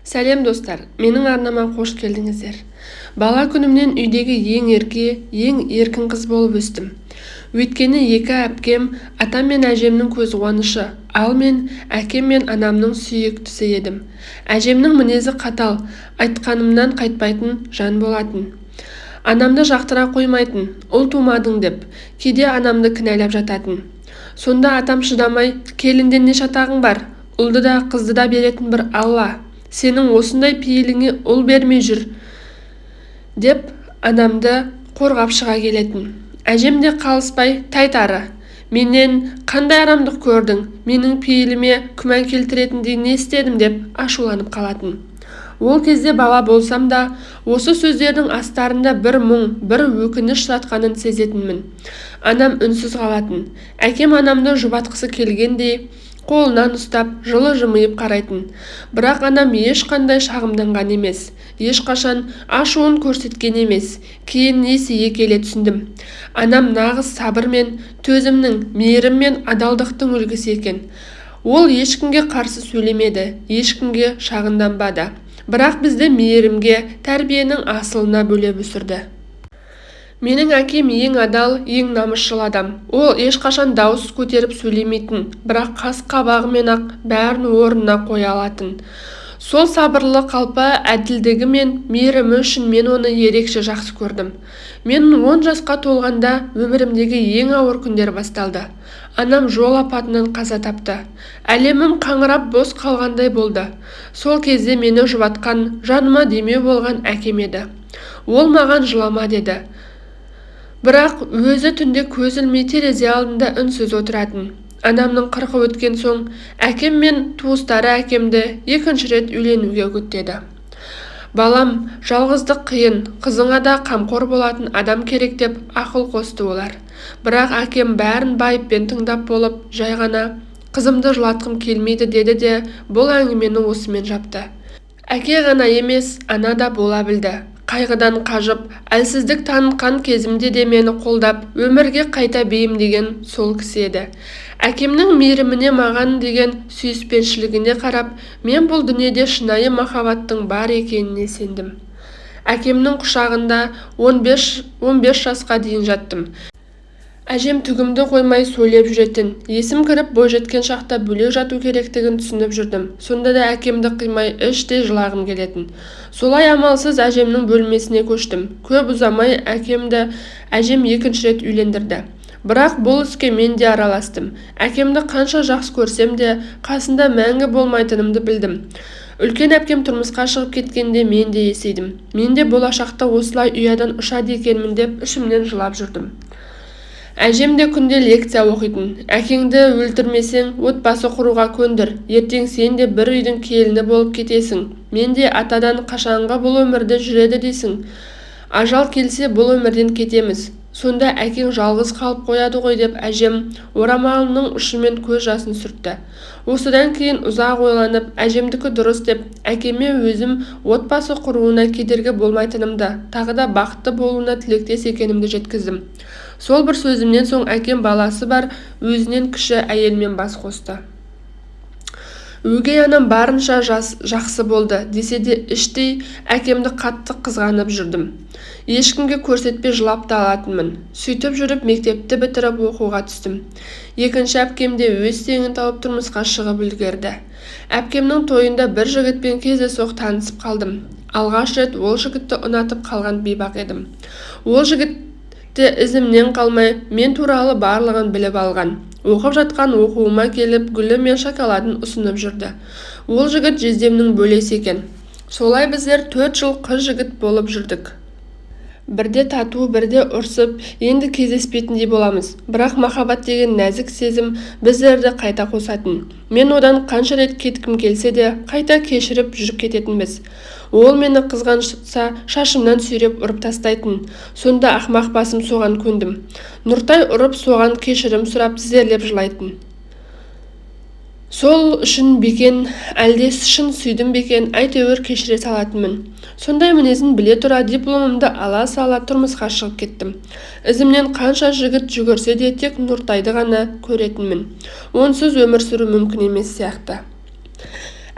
Сәлем достар, менің арнама қош келдіңіздер. Бала күнімнен үйдегі ең ерке, ең еркін қыз болып өстім. Өйткені екі әпкем атам мен әжемнің көзқуанышы, ал мен әкем мен анамның сүйіктісі едім. Әжемнің мінезі қатал, айтқанымнан қайтпайтын жан болатын. Анамды жақтыра қоймайтын, ұл тумадың деп, кейде анамды кінәлап жататын. Сонда атам шыдамай, келінден не шатағың бар, ұлды да қызды да беретін бір Алла. Сенің осындай пейіліңе ұл бермей жүр, деп анамды қорғап шыға келетін. Әжем де қалыспай, тайтары, менен қандай арамдық көрдің, менің пейіліме күмән келтіретіндей не істедім деп ашуланып қалатын. Ол кезде бала болсам да, осы сөздердің астарында бір мұң, бір өкініш жатқанын сезетінмін. Анам үнсіз қалатын. Әкем анамды жұбатқысы келгендей, қолынан ұстап, жылы жымиып қарайтын. Бірақ анам ешқандай шағымданған емес, ешқашан ашуын көрсеткен емес. Кейін есейе келе түсіндім. Анам нағыз сабыр мен төзімнің, мейірім мен адалдықтың үлгісі екен. Ол ешкімге қарсы сөйлемеді, ешкімге шағынданбады. Бірақ бізді мейірімге, тәрбиенің асылына бөлеп өсірді. Менің әкем ең адал, ең намысшыл адам. Ол ешқашан дауыс көтеріп сөйлемейтін, бірақ қас-қабағымен ақ бәрін орнына қоя алатын. Сол сабырлы қалпы, әділдігі мен мейірімі үшін мен оны ерекше жақсы көрдім. Мен 10 жасқа толғанда өмірімдегі ең ауыр күндер басталды. Анам жол апатынан қаза тапты. Әлемім қаңырап бос қалғандай болды. Сол кезде мені жұбатқан, жаныма демеу болған әкем еді. Ол маған жылама деді. Бірақ өзі түнде көз ілмей терезе алдында үнсіз отыратын. Анамның 40 өткен соң, әкем мен туыстары әкемді екінші рет үйленуге үгіттеді. Балам, жалғыздық қиын, қызыңа да қамқор болатын адам керек деп ақыл қосты олар. Бірақ әкем бәрін байыппен тыңдап болып, жай ғана қызымды жылатқым келмейді деді де, бұл әңгімені осымен жапты. Әке ғана емес, ана да бола білді. Қайғыдан қажып, әлсіздік танытқан кезімде де мені қолдап, өмірге қайта бейімдеген сол кісі еді. Әкемнің мейіріміне маған деген сүйіспеншілігіне қарап, мен бұл дүниеде шынайы махаббаттың бар екеніне сендім. Әкемнің құшағында 15 жасқа дейін жаттым. Әжем түгімді қоймай сөйлеп жүретін. Есім кіріп бойжеткен шақта бөлек жату керектігін түсініп жүрдім. Сонда да әкемді қимай іштей жылағым келетін. Солай амалсыз әжемнің бөлмесіне көштім. Көп ұзамай әжем екінші рет үйлендірді. Бірақ бұл іске мен де араластым. Әкемді қанша жақсы көрсем де, қасында мәңгі болмайтынымды білдім. Үлкен әпкем тұрмысқа шығып кеткенде мен де есейдім. Мен де болашақта осылай ұядан ұшады екенмін деп ішімнен жылап жүрдім. Әжем де күнде лекция оқитын. Әкеңді өлтірмесең, отбасы құруға көндір. Ертең сен де бір үйдің келіні болып кетесің. Мен де атадан қашанға бұл өмірді жүреді дейсің. Ажал келсе бұл өмірден кетеміз. Сонда әкең жалғыз қалып қояды ғой деп әжем орамалының ұшымен көз жасын сүртті. Осыдан кейін ұзақ ойланып, әжемдікі дұрыс деп, әкеме өзім отбасы құруына кедергі болмайтынымды, тағы да бақытты болуына тілектес екенімді жеткіздім. Сол бір сөзімнен соң әкем баласы бар өзінен кіші әйелмен бас қосты. Өгей анам барынша жақсы болды, десе де іштей әкемді қатты қызғанып жүрдім. Ешкімге көрсетпей жылап та алатынмын. Сөйтіп жүріп мектепті бітіріп оқуға түстім. Екінші әпкем де өз теңін тауып тұрмысқа шығып үлгерді. Әпкемнің тойында бір жігітпен кездейсоқ танысып қалдым. Алғаш рет ол жігітті ұнатып қалған бейбақ едім. Ол жігітті ізімнен қалмай мен туралы барлығын біліп алған. Оқып жатқан оқуыма келіп, гүлі мен шоколадын ұсынып жүрді. Ол жігіт жездемнің бөлесі екен. Солай біздер 4 жыл қыз жігіт болып жүрдік. Бірде тату, бірде ұрсып, енді кездеспейтіндей боламыз. Бірақ махаббат деген нәзік сезім біздерді қайта қосатын. Мен одан қанша рет кеткім келсе де, қайта кешіріп жүріп кететінбіз. Ол мені қызғанса шашымнан сүйреп ұрып тастайтын. Сонда ақмақ басым соған көндім. Нұртай ұрып соған кешірім сұрап тізерлеп жылайтын. Сол үшін бекен, әлде шын сүйдім бекен, әйтеуір кешіре салатынмын. Сондай мінезін біле тұра дипломымды ала сала тұрмысқа шығып кеттім. Ізімнен қанша жігіт жүгірсе де тек Нұртайды ғана көретінмін. Онсыз өмір сүру мүмкін емес сияқты.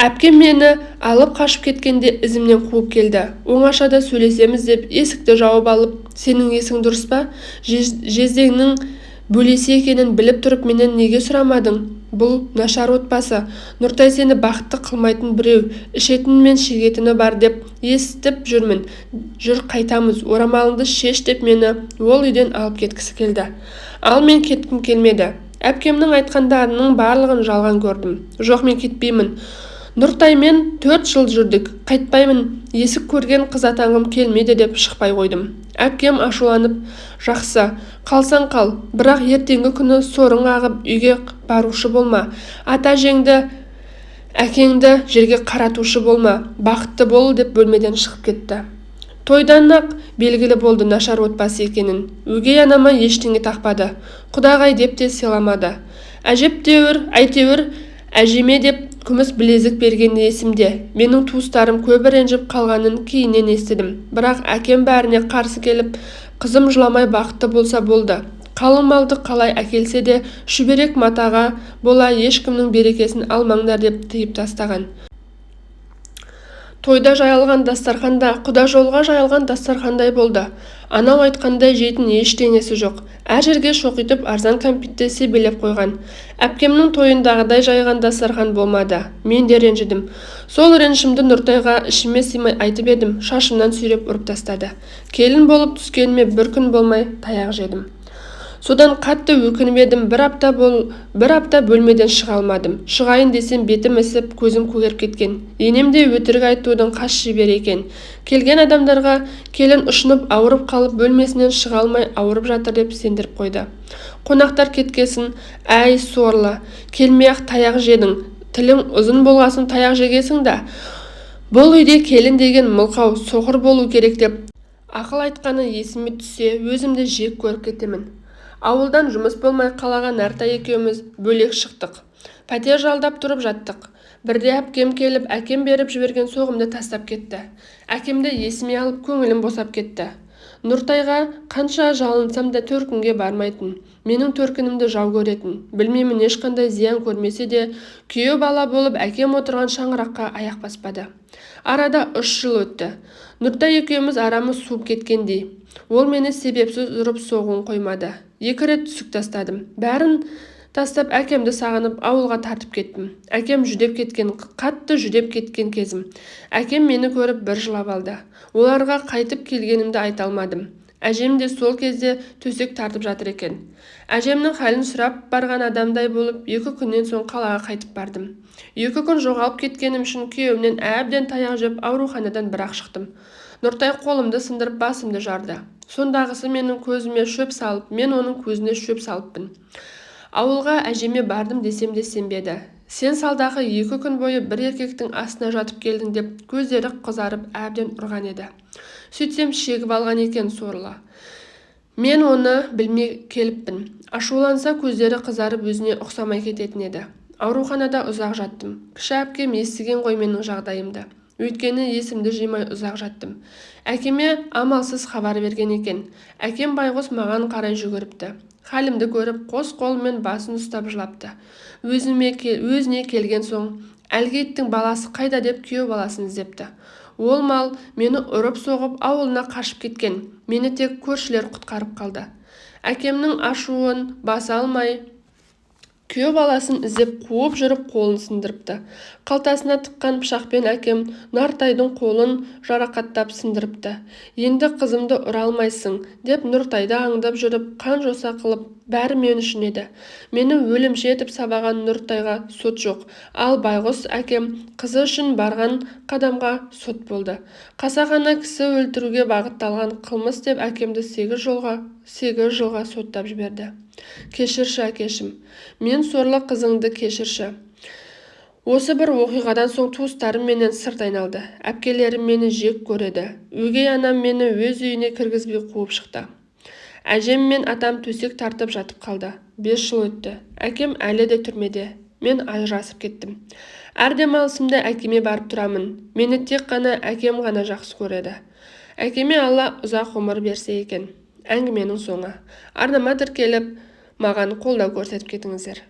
Әпкем мені алып қашып кеткенде ізімнен қуып келді. Оңашада сөйлесеміз деп есікті жауып алып, сенің есің дұрыс па? Жездеңнің бөлесі екенін біліп тұрып менен неге сұрамадың? Бұл нашар отбасы. Нұртай сені бақытты қылмайтын біреу, ішетіні мен шегетіні бар деп естіп жүрмін. Жүр қайтамыз, орамалыңды шеш деп мені ол үйден алып кеткісі келді. Ал мен кеткім келмеді. Әпкемнің айтқандарының барлығын жалған көрдім. Жоқ, мен кетпеймін. Нұртаймен 4 жыл жүрдік, қайтпаймын, есік көрген қыз атанғым келмейді деп шықпай қойдым. Әпкем ашуланып, жақсы, қалсаң қал, бірақ ертеңгі күні сорың ағып үйге барушы болма, ата-әжеңді, әкеңді жерге қаратушы болма, бақытты бол деп бөлмеден шығып кетті. Тойдан-ақ белгілі болды нашар отбасы екенін. Өгей анама ештеңе тақпады, құдағай деп те сыйламады. Әжептәуір әжеме деп күміс білезік бергені есімде. Менің туыстарым көбі ренжіп қалғанын кейіннен естідім. Бірақ әкем бәріне қарсы келіп, қызым жыламай бақытты болса болды. Қалың малды қалай әкелсе де шүберек матаға бола ешкімнің берекесін алмаңдар деп тыйып тастаған. Тойда жайылған дастарханда, құда жолға жайылған дастархандай болды. Анау айтқандай жейтін ештеңесі жоқ. Әр жерге шоқитып арзан кәмпитті себелеп қойған. Әпкемнің тойындағыдай жайған дастархан болмады. Мен де ренжідім. Сол ренішімді Нұртайға ішіме сыймай айтып едім, шашымнан сүйреп ұрып тастады. Келін болып түскеніме бір күн болмай таяқ жедім. Содан қатты өкініп едім, бір апта бөлмеден шыға алмадым. Шығайын десем бетім ісіп, көзім көгеріп кеткен. Енемде өтірік айтудың қас шебері екен. Келген адамдарға келін ұшынып ауырып қалып бөлмесінен шыға алмай ауырып жатыр деп сендіріп қойды. Қонақтар кеткесін, әй сорлы, келмей-ақ таяқ жедің, тілің ұзын болғасын таяқ жегесің да. Бұл үйде келін деген мылқау, соқыр болу керек деп ақыл айтқаны есіме түссе, өзімді жек көріп кетемін. Ауылдан жұмыс болмай қалаға Нартай екеуміз бөлек шықтық. Пәтер жалдап тұрып жаттық. Бірде әпкем келіп, әкем беріп жіберген соғымды тастап кетті. Әкемді есіме алып көңілім босап кетті. Нұртайға қанша жалынсам да төркінге бармайтын. Менің төркінімді жау көретін. Білмеймін, ешқандай зиян көрмесе де, күйеу бала болып әкем отырған шаңыраққа аяқ баспады. Арада 3 жыл өтті. Нұртай екеуміз арамыз суып кеткендей. Ол мені себепсіз ұрып соғуын қоймады. 2 рет түсік тастадым. Бәрін тастап әкемді сағынып ауылға тартып кеттім. Әкем қатты жүдеп кеткен кезім. Әкем мені көріп бір жылап алды. Оларға қайтып келгенімді айта алмадым. Әжем де сол кезде төсек тартып жатыр екен. Әжемнің халін сұрап барған адамдай болып 2 күннен соң қалаға қайтып бардым. 2 күн жоғалып кеткенім үшін күйеуімнен әбден таяқ жеп ауруханадан бір-ақ шықтым. Нұртай қолымды сындырып басымды жарды. Сондағысы менің көзіме шөп салып, мен оның көзіне шөп салыппын. Ауылға әжеме бардым десем де сенбеді. Сен салдағы 2 күн бойы бір еркектің астына жатып келдің деп көздері қызарып әбден ұрған еді. Сөйтсем шегіп алған екен сорлы. Мен оны білмей келіппін. Ашуланса көздері қызарып өзіне ұқсамай кететін еді. Ауруханада ұзақ жаттым. Кіші әпкем естіген ғой менің жағдайымды. Өйткені есімді жимай ұзақ жаттым. Әкеме амалсыз хабар берген екен. Әкем байғұс маған қарай жүгіріпті. Халімді көріп, қос қолымен басын ұстап жылапты. Өзіне келген соң, әлгі иттің баласы қайда деп күйеу баласын іздепті. Ол мал мені ұрып соғып ауылына қашып кеткен. Мені тек көршілер құтқарып қалды. Әкемнің ашуын баса алмай, күйеу баласын іздеп қуып жүріп қолын сындырыпты. Қалтасына тыққан пышақпен әкем Нұртайдың қолын жарақаттап сындырыпты. Енді қызымды ұра алмайсың деп Нұртайды аңдап жүріп қан жоса қылып, бәрі мен үшін еді. Мені өлімші етіп сабаған Нұртайға сот жоқ. Ал байғұс әкем қызы үшін барған қадамға сот болды. Қасақана кісі өлтіруге бағытталған қылмыс деп әкемді 8 жылға соттап жіберді. Кешірші әкешім, мен сорлы қызыңды кешірші. Осы бір оқиғадан соң туыстарым менен сырт айналды. Әпкелерім мені жек көреді. Өгей анам мені өз үйіне кіргізбей қуып шықты. Әжем мен атам төсек тартып жатып қалды. 5 жыл өтті. Әкем әлі де түрмеде. Мен ажырасып кеттім. Әр демалысымда әкеме барып тұрамын. Мені тек қана әкем ғана жақсы көреді. Әкеме Алла ұзақ ғұмыр берсе екен. Әңгіменің соңы. Арнама тіркеліп, маған қолдау көрсетіп кетіңіздер.